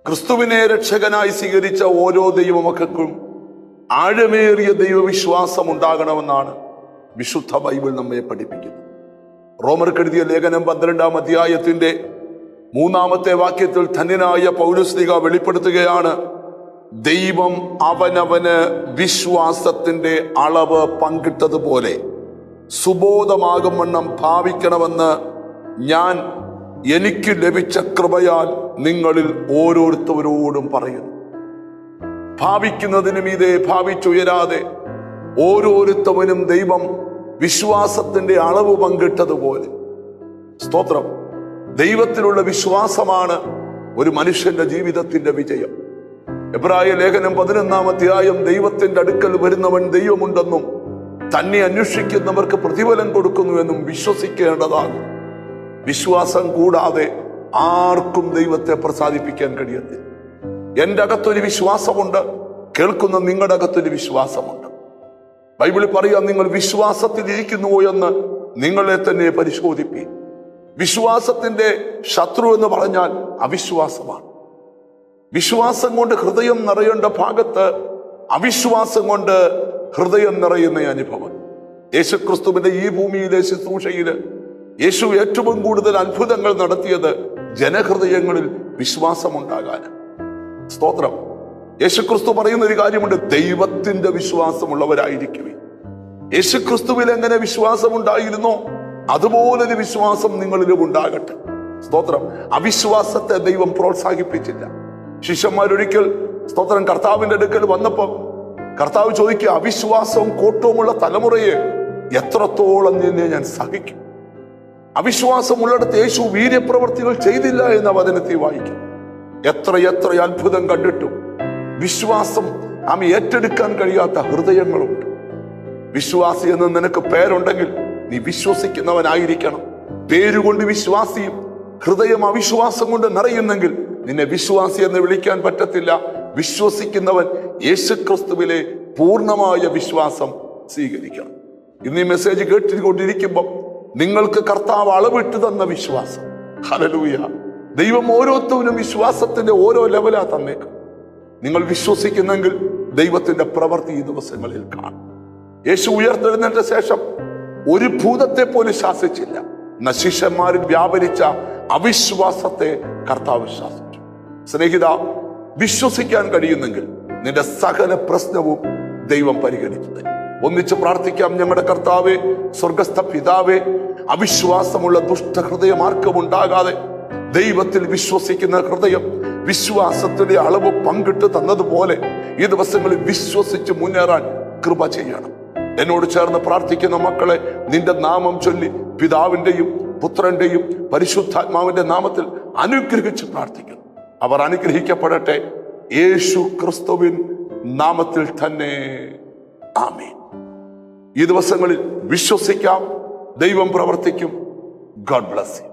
ക്രിസ്തുവിനെ രക്ഷകനായി സ്വീകരിച്ച ഓരോ ദൈവമക്കൾക്കും ആഴമേറിയ ദൈവവിശ്വാസം ഉണ്ടാകണമെന്നാണ് വിശുദ്ധ ബൈബിൾ നമ്മെ പഠിപ്പിക്കുന്നത്. റോമർക്കെഴുതിയ ലേഖനം 12-ാം അധ്യായത്തിന്റെ 3-ാമത്തെ വാക്യത്തിൽ ധന്യനായ പൗലോസ്ലീഹ വെളിപ്പെടുത്തുകയാണ്, ദൈവം അവനവന് വിശ്വാസത്തിന്റെ അളവ് പങ്കിട്ടതുപോലെ സുബോധമാകും വണ്ണം ഭാവിക്കണമെന്ന് ഞാൻ എനിക്ക് ലഭിച്ച കൃപയാൽ നിങ്ങളിൽ ഓരോരുത്തരോടും പറയുന്നു. ഭാവിക്കുന്നതിന് മീതെ ഭാവിച്ചുയരാതെ ഓരോരുത്തവനും ദൈവം വിശ്വാസത്തിന്റെ അളവ് പങ്കിട്ടതുപോലെ. സ്തോത്രം. ദൈവത്തിലുള്ള വിശ്വാസമാണ് ഒരു മനുഷ്യന്റെ ജീവിതത്തിന്റെ വിജയം. എബ്രായ ലേഖനം 11-ാം അധ്യായം ദൈവത്തിന്റെ അടുക്കൽ വരുന്നവൻ ദൈവമുണ്ടെന്നും തന്നെ അന്വേഷിക്കുന്നവർക്ക് പ്രതിഫലം കൊടുക്കുന്നുവെന്നും വിശ്വസിക്കേണ്ടതാണ്. വിശ്വാസം കൂടാതെ ആർക്കും ദൈവത്തെ പ്രസാദിപ്പിക്കാൻ കഴിയത്തില്ല. എൻ്റെ അകത്തൊരു വിശ്വാസമുണ്ട്, കേൾക്കുന്ന നിങ്ങളുടെ അകത്തൊരു വിശ്വാസമുണ്ട്. ബൈബിളിൽ പറയാം, നിങ്ങൾ വിശ്വാസത്തിൽ ഇരിക്കുന്നുവോ എന്ന് നിങ്ങളെ തന്നെ പരിശോധിപ്പീൻ. വിശ്വാസത്തിന്റെ ശത്രു എന്ന് പറഞ്ഞാൽ അവിശ്വാസമാണ്. വിശ്വാസം കൊണ്ട് ഹൃദയം നിറയേണ്ട ഭാഗത്ത് അവിശ്വാസം കൊണ്ട് ഹൃദയം നിറയുന്ന അനുഭവം. യേശുക്രിസ്തുവിന്റെ ഈ ഭൂമിയിലെ ശുശ്രൂഷയില് യേശു ഏറ്റവും കൂടുതൽ അത്ഭുതങ്ങൾ നടത്തിയത് ജനഹൃദയങ്ങളിൽ വിശ്വാസമുണ്ടാകാൻ. സ്തോത്രം. യേശുക്രിസ്തു പറയുന്ന ഒരു കാര്യമുണ്ട്, ദൈവത്തിന്റെ വിശ്വാസമുള്ളവരായിരിക്കുവേ. യേശുക്രിസ്തുവിൽ എങ്ങനെ വിശ്വാസമുണ്ടായിരുന്നോ അതുപോലൊരു വിശ്വാസം നിങ്ങളിലും ഉണ്ടാകട്ടെ. സ്തോത്രം. അവിശ്വാസത്തെ ദൈവം പ്രോത്സാഹിപ്പിച്ചില്ല. ശിഷ്യന്മാരൊരിക്കൽ സ്തോത്രം കർത്താവിന്റെ അടുക്കൽ വന്നപ്പോൾ കർത്താവ് ചോദിക്കുക, അവിശ്വാസവും കോട്ടവുമുള്ള തലമുറയെ എത്രത്തോളം നിന്നെ ഞാൻ സഹിക്കും? അവിശ്വാസമുള്ളിടത്ത് യേശു വീര്യപ്രവർത്തികൾ ചെയ്തില്ല എന്ന വചനത്തിൽ വായിക്കും. എത്ര അത്ഭുതം കണ്ടിട്ടും വിശ്വാസം ഏറ്റെടുക്കാൻ കഴിയാത്ത ഹൃദയങ്ങളുണ്ട്. വിശ്വാസി എന്ന് നിനക്ക് പേരുണ്ടെങ്കിൽ നീ വിശ്വസിക്കുന്നവനായിരിക്കണം. പേരുകൊണ്ട് വിശ്വാസിയും ഹൃദയം അവിശ്വാസം കൊണ്ട് നിറയുന്നെങ്കിൽ നിന്നെ വിശ്വാസി എന്ന് വിളിക്കാൻ പറ്റത്തില്ല. വിശ്വസിക്കുന്നവൻ യേശുക്രിസ്തുവിലെ പൂർണ്ണമായ വിശ്വാസം സ്വീകരിക്കണം. ഇന്ന് ഈ മെസ്സേജ് കേട്ടുകൊണ്ടിരിക്കുമ്പോൾ നിങ്ങൾക്ക് കർത്താവ് അളവിട്ട് തന്ന വിശ്വാസം, ഹല്ലേലൂയ. ദൈവം ഓരോരുത്തരും വിശ്വാസത്തിന്റെ ഓരോ ലെവലാ തന്നേക്കും. നിങ്ങൾ വിശ്വസിക്കുന്നെങ്കിൽ ദൈവത്തിന്റെ പ്രവൃത്തി ഈ ദിവസങ്ങളിൽ കാണും. യേശു ഉയർത്തെഴുന്നേറ്റ ശേഷം ഒരു ഭൂതത്തെ പോലും ശാസിച്ചില്ല. ശിഷ്യന്മാരിൽ വ്യാപരിച്ച അവിശ്വാസത്തെ കർത്താവ് ശാസിച്ചു. സ്നേഹിത, വിശ്വസിക്കാൻ കഴിയുന്നെങ്കിൽ നിന്റെ സകല പ്രശ്നവും ദൈവം പരിഗണിച്ചത്. ഒന്നിച്ച് പ്രാർത്ഥിക്കാം. ഞങ്ങളുടെ കർത്താവേ, സ്വർഗസ്ഥ പിതാവേ, അവിശ്വാസമുള്ള ദുഷ്ടഹൃദയം ആർക്കും ഉണ്ടാകാതെ ദൈവത്തിൽ വിശ്വസിക്കുന്ന ഹൃദയം വിശ്വാസത്തിന്റെ അളവ് പങ്കിട്ട് തന്നതുപോലെ ഈ ദിവസങ്ങളിൽ വിശ്വസിച്ച് മുന്നേറാൻ കൃപ ചെയ്യണം. എന്നോട് ചേർന്ന് പ്രാർത്ഥിക്കുന്ന മക്കളെ നിന്റെ നാമം ചൊല്ലി പിതാവിന്റെയും പുത്രന്റെയും പരിശുദ്ധാത്മാവിന്റെ നാമത്തിൽ അനുഗ്രഹിച്ച് പ്രാർത്ഥിക്കുന്നു. അവർ അനുഗ്രഹിക്കപ്പെടട്ടെ, യേശു ക്രിസ്തുവിൻ നാമത്തിൽ തന്നെ. ആമേൻ. ഈ ദിവസങ്ങളിൽ വിശ്വസിക്കാം, ദൈവം പ്രവർത്തിക്കും. God bless you.